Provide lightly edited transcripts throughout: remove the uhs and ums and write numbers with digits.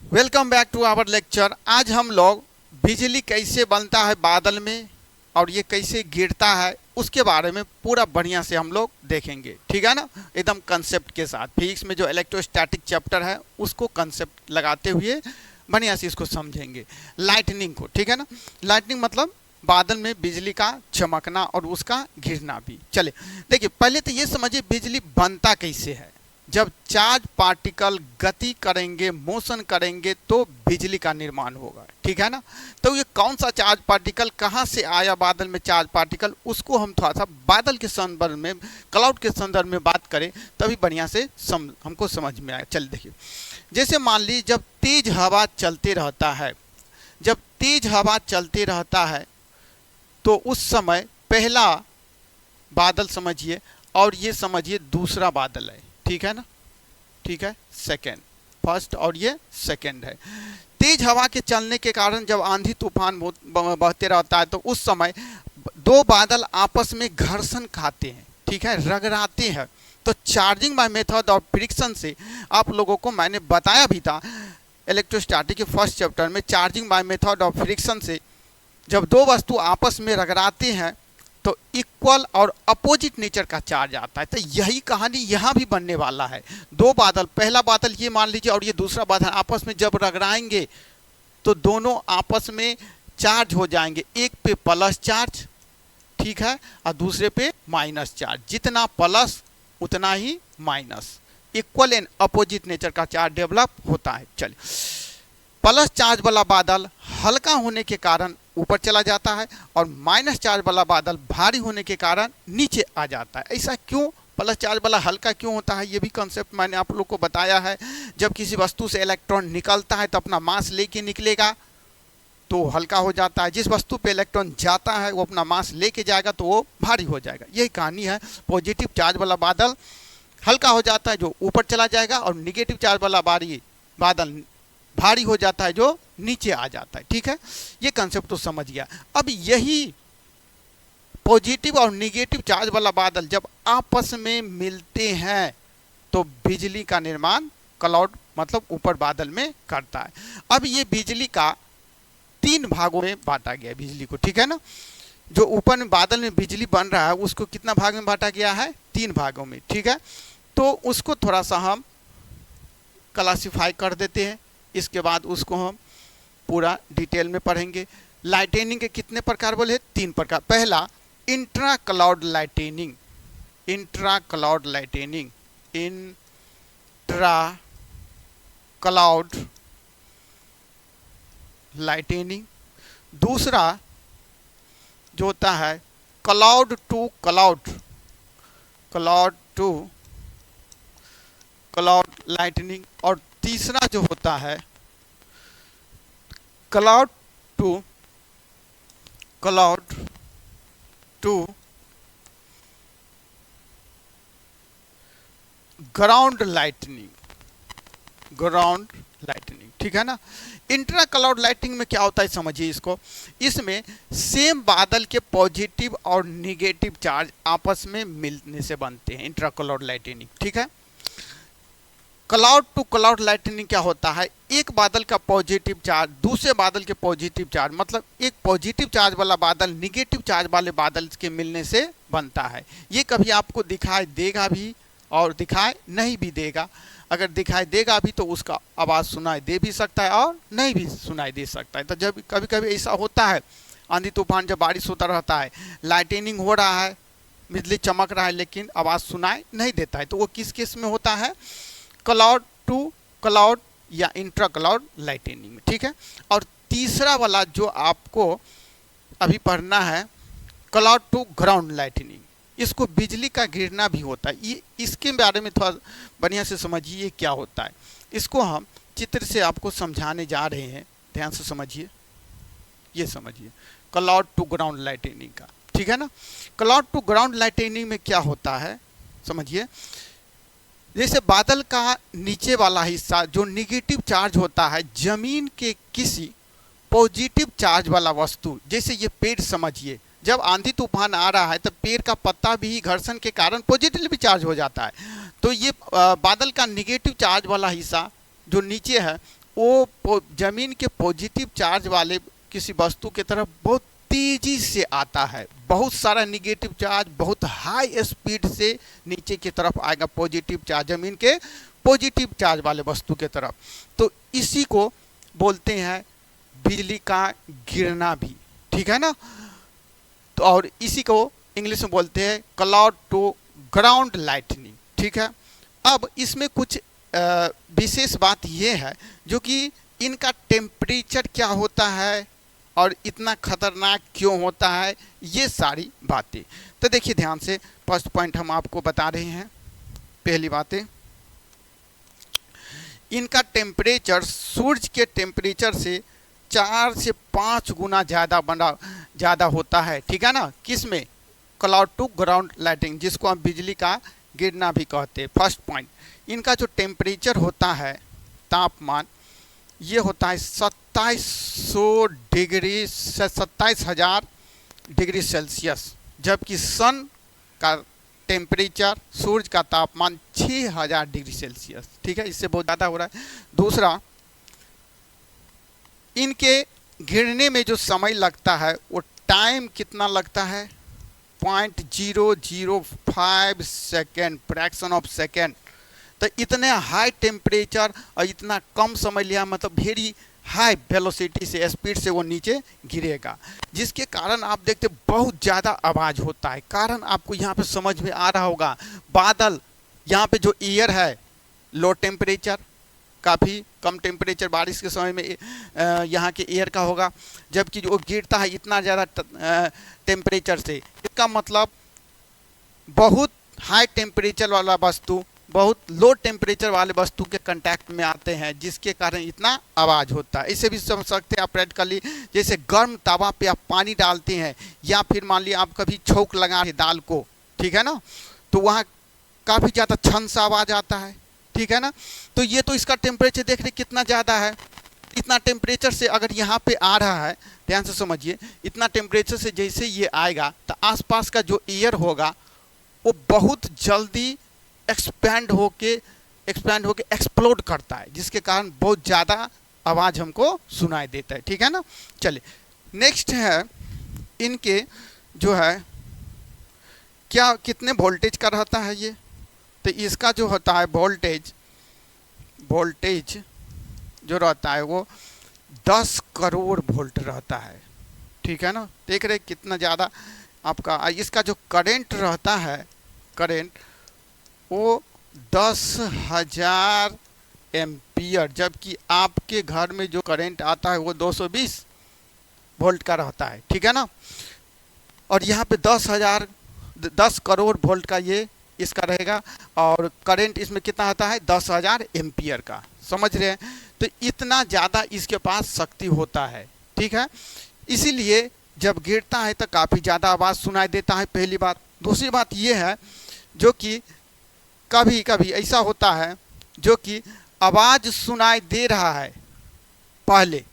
Welcome back to our lecture. आज हम लोग बिजली कैसे बनता है बादल में और ये कैसे गिरता है उसके बारे में पूरा बढ़िया से हम लोग देखेंगे। ठीक है ना, एकदम कंसेप्ट के साथ। फिजिक्स में जो इलेक्ट्रोस्टैटिक चैप्टर है उसको कंसेप्ट लगाते हुए बढ़िया से इसको समझेंगे। लाइटनिंग को, ठीक है ना, लाइटनिंग मतलब बादल में बिजली का चमकना और उसका गिरना भी। चले देखिए, पहले तो ये समझिए बिजली बनता कैसे है। जब चार्ज पार्टिकल गति करेंगे, मोशन करेंगे तो बिजली का निर्माण होगा। ठीक है ना, तो ये कौन सा चार्ज पार्टिकल कहाँ से आया बादल में चार्ज पार्टिकल, उसको हम थोड़ा सा बादल के संदर्भ में, क्लाउड के संदर्भ में बात करें तभी बढ़िया से हमको समझ में आए। चल देखिए, जैसे मान लीजिए जब तेज हवा चलते रहता है, जब तेज हवा चलते रहता है तो उस समय पहला बादल समझिए और ये समझिए दूसरा बादल है। ठीक है ना, ठीक है, सेकेंड, फर्स्ट और ये सेकेंड है। तेज हवा के चलने के कारण जब आंधी तूफान बहते रहता है तो उस समय दो बादल आपस में घर्षण खाते हैं, ठीक है, रगड़ाते हैं। तो चार्जिंग बाय मेथड और फ्रिक्शन से आप लोगों को मैंने बताया भी था इलेक्ट्रोस्टैटिक के फर्स्ट चैप्टर में। चार्जिंग बाय मेथड और फ्रिक्शन से जब दो वस्तु आपस में रगड़ाते हैं तो इक्वल और अपोजिट नेचर का चार्ज आता है। तो यही कहानी यहाँ भी बनने वाला है। दो बादल, पहला बादल ये मान लीजिए और ये दूसरा बादल आपस में जब रगड़ाएंगे तो दोनों आपस में चार्ज हो जाएंगे। एक पे प्लस चार्ज, ठीक है, और दूसरे पे माइनस चार्ज। जितना प्लस उतना ही minus, equal and opposite nature का चार्ज डेवलप होता है। चलिए, प्लस चार्ज वाला बादल हल्का होने के कारण ऊपर चला जाता है और माइनस चार्ज वाला बादल भारी होने के कारण नीचे आ जाता है। ऐसा क्यों? प्लस चार्ज वाला हल्का क्यों होता है ये भी कंसेप्ट मैंने आप लोग को बताया है। जब किसी वस्तु से इलेक्ट्रॉन निकलता है तो अपना मास लेके निकलेगा तो हल्का हो जाता है। जिस वस्तु पे इलेक्ट्रॉन जाता है वो अपना मास लेके जाएगा तो वो भारी हो जाएगा। यही कहानी है। पॉजिटिव चार्ज वाला बादल हल्का हो जाता है जो ऊपर चला जाएगा और निगेटिव चार्ज वाला बादल भारी हो जाता है जो नीचे आ जाता है। ठीक है, ये कंसेप्ट तो समझ गया। अब यही पॉजिटिव और निगेटिव चार्ज वाला बादल जब आपस में मिलते हैं तो बिजली का निर्माण क्लाउड मतलब ऊपर बादल में करता है। अब ये बिजली का तीन भागों में बांटा गया है बिजली को। ठीक है ना, जो ऊपर में बादल में बिजली बन रहा है उसको कितना भाग में बांटा गया है? तीन भागों में। ठीक है, तो उसको थोड़ा सा हम क्लासिफाई कर देते हैं। इसके बाद उसको हम पूरा डिटेल में पढ़ेंगे। लाइटनिंग के कितने प्रकार बोले? तीन प्रकार। पहला intra cloud lightning, intra cloud lightning, intra cloud lightning. दूसरा जो होता है cloud to cloud, cloud to cloud lightning. और तीसरा जो होता है cloud to ground lightning, ground lightning. ठीक है ना, इंट्रा क्लाउड लाइटनिंग में क्या होता है समझिए इसको। इसमें सेम बादल के पॉजिटिव और निगेटिव चार्ज आपस में मिलने से बनते हैं इंट्रा क्लाउड लाइटनिंग। ठीक है, क्लाउड टू क्लाउड लाइटनिंग क्या होता है? एक बादल का पॉजिटिव चार्ज दूसरे बादल के पॉजिटिव चार्ज, मतलब एक पॉजिटिव चार्ज वाला बादल निगेटिव चार्ज वाले बादल के मिलने से बनता है। ये कभी आपको दिखाई देगा भी और दिखाई नहीं भी देगा। अगर दिखाई देगा भी तो उसका आवाज़ सुनाई दे भी सकता है और नहीं भी सुनाई दे सकता है। तो जब कभी कभी ऐसा होता है, आंधी तूफान जब बारिश होता रहता है, लाइटनिंग हो रहा है, बिजली चमक रहा है लेकिन आवाज़ सुनाई नहीं देता है, तो वो किस केस में होता है? क्लाउड टू क्लाउड या इंट्रा क्लाउड लाइटनिंग में। ठीक है, और तीसरा वाला जो आपको अभी पढ़ना है क्लाउड टू ग्राउंड लाइटनिंग, इसको बिजली का गिरना भी होता है। ये इसके बारे में थोड़ा बढ़िया से समझिए क्या होता है। इसको हम चित्र से आपको समझाने जा रहे हैं, ध्यान से समझिए। ये समझिए क्लाउड टू ग्राउंड लाइटनिंग का। ठीक है ना, क्लाउड टू ग्राउंड लाइटनिंग में क्या होता है समझिए। जैसे बादल का नीचे वाला हिस्सा जो निगेटिव चार्ज होता है, जमीन के किसी पॉजिटिव चार्ज वाला वस्तु, जैसे ये पेड़ समझिए, जब आंधी तूफान आ रहा है तो पेड़ का पत्ता भी घर्षण के कारण पॉजिटिवली चार्ज हो जाता है। तो ये बादल का निगेटिव चार्ज वाला हिस्सा जो नीचे है वो जमीन के पॉजिटिव चार्ज वाले किसी वस्तु की तरफ बहुत तेजी से आता है, बहुत सारा निगेटिव चार्ज बहुत हाई स्पीड से नीचे की तरफ आएगा, पॉजिटिव चार्ज जमीन के पॉजिटिव चार्ज वाले वस्तु की तरफ। तो इसी को बोलते हैं बिजली का गिरना भी, ठीक है ना। तो और इसी को इंग्लिश में बोलते हैं क्लाउड टू ग्राउंड लाइटनिंग, ठीक है। अब इसमें कुछ विशेष बात यह है जो कि इनका टेम्परेचर क्या होता है और इतना खतरनाक क्यों होता है, ये सारी बातें। तो देखिए ध्यान से, फर्स्ट पॉइंट हम आपको बता रहे हैं। पहली बातें, इनका टेम्परेचर सूरज के टेम्परेचर से 4 से 5 गुना ज़्यादा होता है, ठीक है ना। किस में? क्लाउड टू ग्राउंड लाइटिंग, जिसको हम बिजली का गिरना भी कहते हैं। फर्स्ट पॉइंट, इनका जो टेम्परेचर होता है, तापमान, ये होता है 2700 डिग्री से 27,000 डिग्री सेल्सियस, जबकि सन का टेम्परेचर, सूरज का तापमान 6000 डिग्री सेल्सियस, ठीक है। इससे बहुत ज़्यादा हो रहा है। दूसरा, इनके गिरने में जो समय लगता है वो टाइम कितना लगता है? 0.005 सेकेंड, फ्रैक्शन ऑफ सेकेंड। तो इतने हाई टेम्परेचर और इतना कम समय लिया, मतलब वेरी हाई वेलोसिटी से, स्पीड से वो नीचे गिरेगा, जिसके कारण आप देखते बहुत ज़्यादा आवाज़ होता है। कारण आपको यहाँ पे समझ में आ रहा होगा, बादल, यहाँ पे जो एयर है लो टेम्परेचर, काफ़ी कम टेम्परेचर बारिश के समय में यहाँ के एयर का होगा, जबकि जो गिरता है इतना ज़्यादा टेम्परेचर से, इसका मतलब बहुत हाई टेम्परेचर वाला वस्तु बहुत लो टेम्परेचर वाले वस्तु के कांटेक्ट में आते हैं, जिसके कारण इतना आवाज़ होता है। इसे भी समझ सकते हैं आप प्रैक्टिकली, जैसे गर्म तवा पे आप पानी डालते हैं या फिर मान लिया आप कभी छौंक लगा रहे दाल को, ठीक है ना, तो वहाँ काफ़ी ज़्यादा छन सा आवाज़ आता है, ठीक है ना। तो ये तो इसका टेम्परेचर देख रहे कितना ज़्यादा है। इतना टेम्परेचर से अगर यहाँ पे आ रहा है, ध्यान से समझिए, इतना टेम्परेचर से जैसे ये आएगा तो आसपास का जो एयर होगा वो बहुत जल्दी एक्सपैंड होके एक्सप्लोड करता है, जिसके कारण बहुत ज़्यादा आवाज़ हमको सुनाई देता है, ठीक है ना। चलिए नेक्स्ट है, इनके जो है क्या कितने वोल्टेज का रहता है ये? तो इसका जो होता है वोल्टेज जो रहता है वो 10 करोड़ वोल्ट रहता है, ठीक है ना। देख रहे कितना ज़्यादा आपका। इसका जो करंट रहता है, करंट वो 10,000 एम्पियर, जबकि आपके घर में जो करंट आता है वो 220 वोल्ट का रहता है, ठीक है ना। और यहाँ पे 10 करोड़ वोल्ट का ये इसका रहेगा, और करंट इसमें कितना आता है? 10,000 एम्पियर का, समझ रहे हैं। तो इतना ज़्यादा इसके पास शक्ति होता है, ठीक है। इसीलिए जब गिरता है तो काफ़ी ज़्यादा आवाज़ सुनाई देता है, पहली बात। दूसरी बात ये है जो कि कभी कभी ऐसा होता है जो कि आवाज़ सुनाई दे रहा है पहले,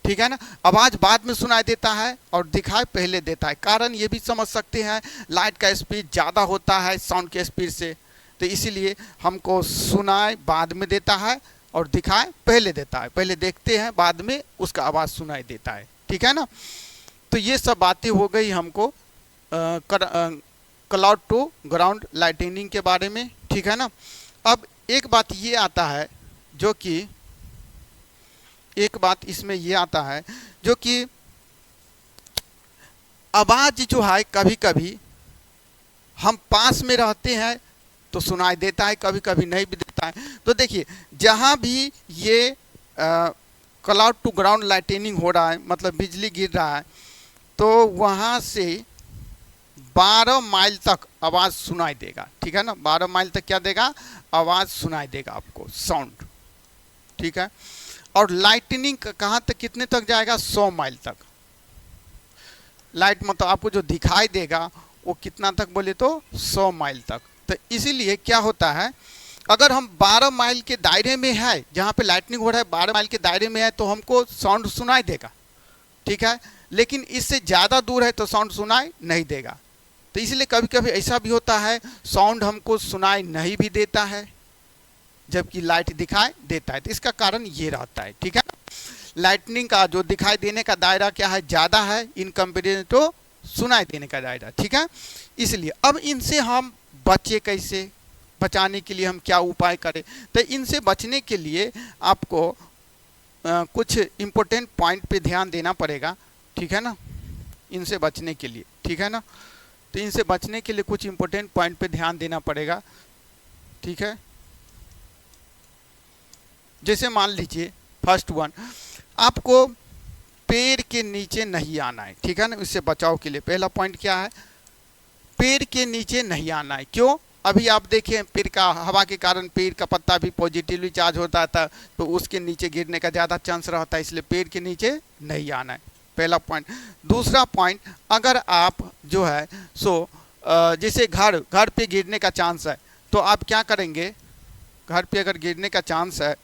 ठीक है ना, आवाज़ बाद में सुनाई देता है और दिखाई पहले देता है। कारण ये भी समझ सकते हैं, लाइट का स्पीड ज़्यादा होता है साउंड के स्पीड से, तो इसीलिए हमको सुनाई बाद में देता है और दिखाई पहले देता है। पहले देखते हैं, बाद में उसका आवाज़ सुनाई देता है, ठीक है ना। तो ये सब बातें हो गई हमको क्लाउड टू ग्राउंड लाइटनिंग के बारे में, ठीक है ना। अब एक बात ये आता है जो कि एक बात इसमें ये आता है जो कि आवाज़ जो है कभी कभी हम पास में रहते हैं तो सुनाई देता है, कभी कभी नहीं भी देता है। तो देखिए जहाँ भी ये क्लाउड टू ग्राउंड लाइटनिंग हो रहा है, मतलब बिजली गिर रहा है, तो वहाँ से 12 माइल तक आवाज़ सुनाई देगा, ठीक है ना। 12 माइल तक क्या देगा? आवाज़ सुनाई देगा आपको, साउंड, ठीक है। और लाइटनिंग कहाँ तक, कितने तक जाएगा? 100 माइल तक। लाइट मतलब आपको जो दिखाई देगा वो कितना तक बोले तो 100 माइल तक। तो इसीलिए क्या होता है, अगर हम 12 माइल के दायरे में है, जहाँ पे लाइटनिंग हो रहा है 12 माइल के दायरे में है, तो हमको साउंड सुनाई देगा, ठीक है। लेकिन इससे ज़्यादा दूर है तो साउंड सुनाई नहीं देगा। तो इसलिए कभी कभी ऐसा भी होता है साउंड हमको सुनाई नहीं भी देता है, जबकि लाइट दिखाई देता है। तो इसका कारण ये रहता है, ठीक है। लाइटनिंग का जो दिखाई देने का दायरा क्या है, ज़्यादा है इन कंपेरिजन टू सुनाई देने का दायरा, ठीक है। इसलिए अब इनसे हम बचे कैसे, बचाने के लिए हम क्या उपाय करें। तो इनसे बचने के लिए आपको कुछ इम्पोर्टेंट पॉइंट पे ध्यान देना पड़ेगा, ठीक है ना, इनसे बचने के लिए, ठीक है ना। तो इनसे बचने के लिए कुछ इम्पोर्टेंट पॉइंट पे ध्यान देना पड़ेगा, ठीक है। जैसे मान लीजिए फर्स्ट वन, आपको पेड़ के नीचे नहीं आना है, ठीक है ना। इससे बचाव के लिए पहला पॉइंट क्या है, पेड़ के नीचे नहीं आना है। क्यों, अभी आप देखें पेड़ का हवा के कारण पेड़ का पत्ता भी पॉजिटिवली चार्ज होता था, तो उसके नीचे गिरने का ज़्यादा चांस रहता है, इसलिए पेड़ के नीचे नहीं आना है, पहला पॉइंट। दूसरा पॉइंट, अगर आप जो है सो जैसे घर पे गिरने का चांस है, तो आप क्या करेंगे, घर पे अगर गिरने का चांस है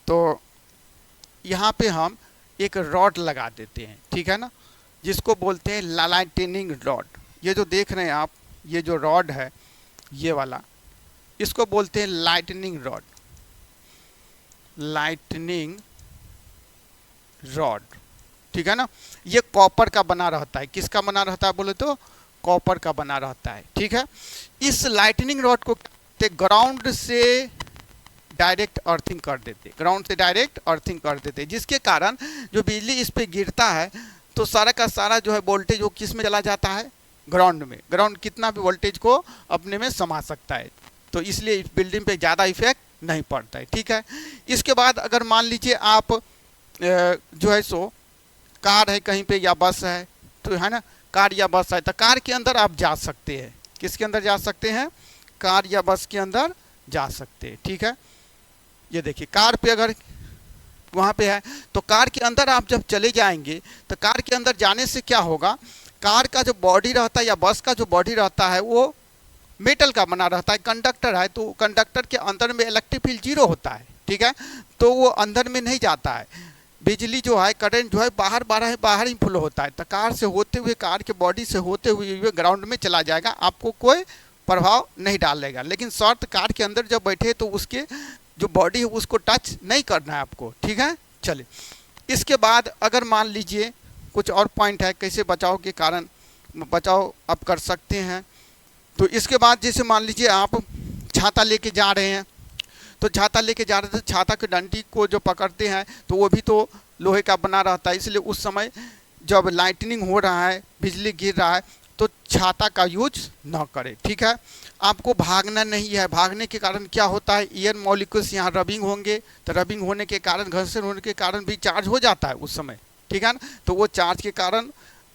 तो यहाँ पे हम एक रॉड लगा देते हैं, ठीक है ना, जिसको बोलते हैं लाइटनिंग रॉड। ये जो देख रहे हैं आप, ये जो रॉड है ये वाला, इसको बोलते हैं लाइटनिंग रॉड, लाइटनिंग रॉड, ठीक है ना। ये कॉपर का बना रहता है, किसका बना रहता है बोले तो कॉपर का बना रहता है, ठीक है। इस लाइटनिंग रॉड को ग्राउंड से डायरेक्ट अर्थिंग कर देते, ग्राउंड से डायरेक्ट अर्थिंग कर देते, जिसके कारण जो बिजली इस पे गिरता है तो सारा का सारा जो है वोल्टेज वो किस में चला जाता है, ग्राउंड में। ग्राउंड कितना भी वोल्टेज को अपने में समा सकता है, तो इसलिए इस बिल्डिंग पे ज़्यादा इफेक्ट नहीं पड़ता है, ठीक है। इसके बाद अगर मान लीजिए आप जो है सो कार है कहीं पे या बस है, तो है ना, कार या बस है, तो कार के अंदर आप जा सकते हैं, किसके अंदर जा सकते हैं, कार या बस के अंदर जा सकते हैं, ठीक है। ये देखिए कार पे अगर वहाँ पे है तो कार के अंदर आप जब चले जाएंगे तो कार के अंदर जाने से क्या होगा, कार का जो बॉडी रहता है या बस का जो बॉडी रहता है वो मेटल का बना रहता है, कंडक्टर है, तो कंडक्टर के अंदर में इलेक्ट्रिक फील्ड जीरो होता है, ठीक है, तो वो अंदर में नहीं जाता है। बिजली जो है, करंट जो है बाहर ही फ्लो होता है, तो कार से होते हुए, कार के बॉडी से होते हुए ग्राउंड में चला जाएगा, आपको कोई प्रभाव नहीं डालेगा। लेकिन शर्त कार के अंदर जब बैठे तो उसके जो बॉडी है उसको टच नहीं करना है आपको, ठीक है। चलिए इसके बाद अगर मान लीजिए कुछ और पॉइंट है कैसे बचाव के कारण बचाव आप कर सकते हैं। तो इसके बाद जैसे मान लीजिए आप छाता लेके जा रहे हैं, तो छाता लेके जा रहे थे, छाता की डंडी को जो पकड़ते हैं तो वो भी तो लोहे का बना रहता है, इसलिए उस समय जब लाइटनिंग हो रहा है, बिजली गिर रहा है, तो छाता का यूज ना करें, ठीक है। आपको भागना नहीं है, भागने के कारण क्या होता है, एयर मॉलिक्यूल्स यहाँ रबिंग होंगे, तो रबिंग होने के कारण, घर्षण होने के कारण भी चार्ज हो जाता है उस समय, ठीक है ना, तो वो चार्ज के कारण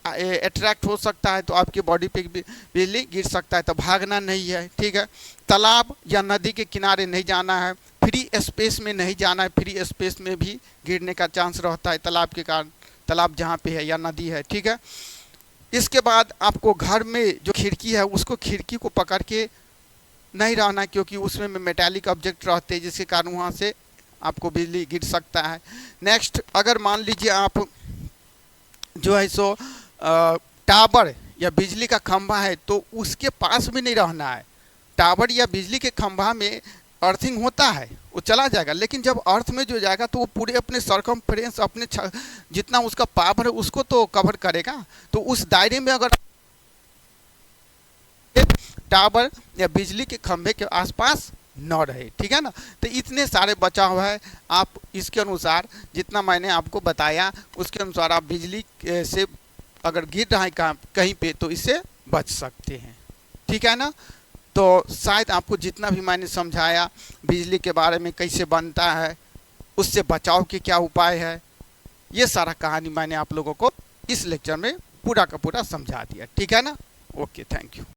अट्रैक्ट हो सकता है, तो आपकी बॉडी पे बिजली गिर सकता है, तो भागना नहीं है, ठीक है। तालाब या नदी के किनारे नहीं जाना है, फ्री स्पेस में नहीं जाना है, फ्री स्पेस में भी गिरने का चांस रहता है तालाब के कारण, तालाब जहाँ पे है या नदी है, ठीक है। इसके बाद आपको घर में जो खिड़की है उसको, खिड़की को पकड़ के नहीं रहना, क्योंकि उसमें मेटालिक ऑब्जेक्ट रहते हैं जिसके कारण वहाँ से आपको बिजली गिर सकता है। नेक्स्ट, अगर मान लीजिए आप जो है सो टावर या बिजली का खंभा है तो उसके पास भी नहीं रहना है। टावर या बिजली के खंभा में अर्थिंग होता है, वो चला जाएगा, लेकिन जब अर्थ में जो जाएगा तो वो पूरे अपने सरकमफ्रेंस, अपने जितना उसका पावर है उसको तो कवर करेगा, तो उस दायरे में अगर टावर या बिजली के खंभे के आसपास न रहे, ठीक है ना। तो इतने सारे बचाव है, आप इसके अनुसार जितना मैंने आपको बताया उसके अनुसार आप बिजली से अगर गिर रहा है कहीं पे तो इससे बच सकते हैं, ठीक है ना। तो शायद आपको जितना भी मैंने समझाया बिजली के बारे में कैसे बनता है, उससे बचाव के क्या उपाय है, ये सारा कहानी मैंने आप लोगों को इस लेक्चर में पूरा का पूरा समझा दिया, ठीक है ना। Okay, thank you.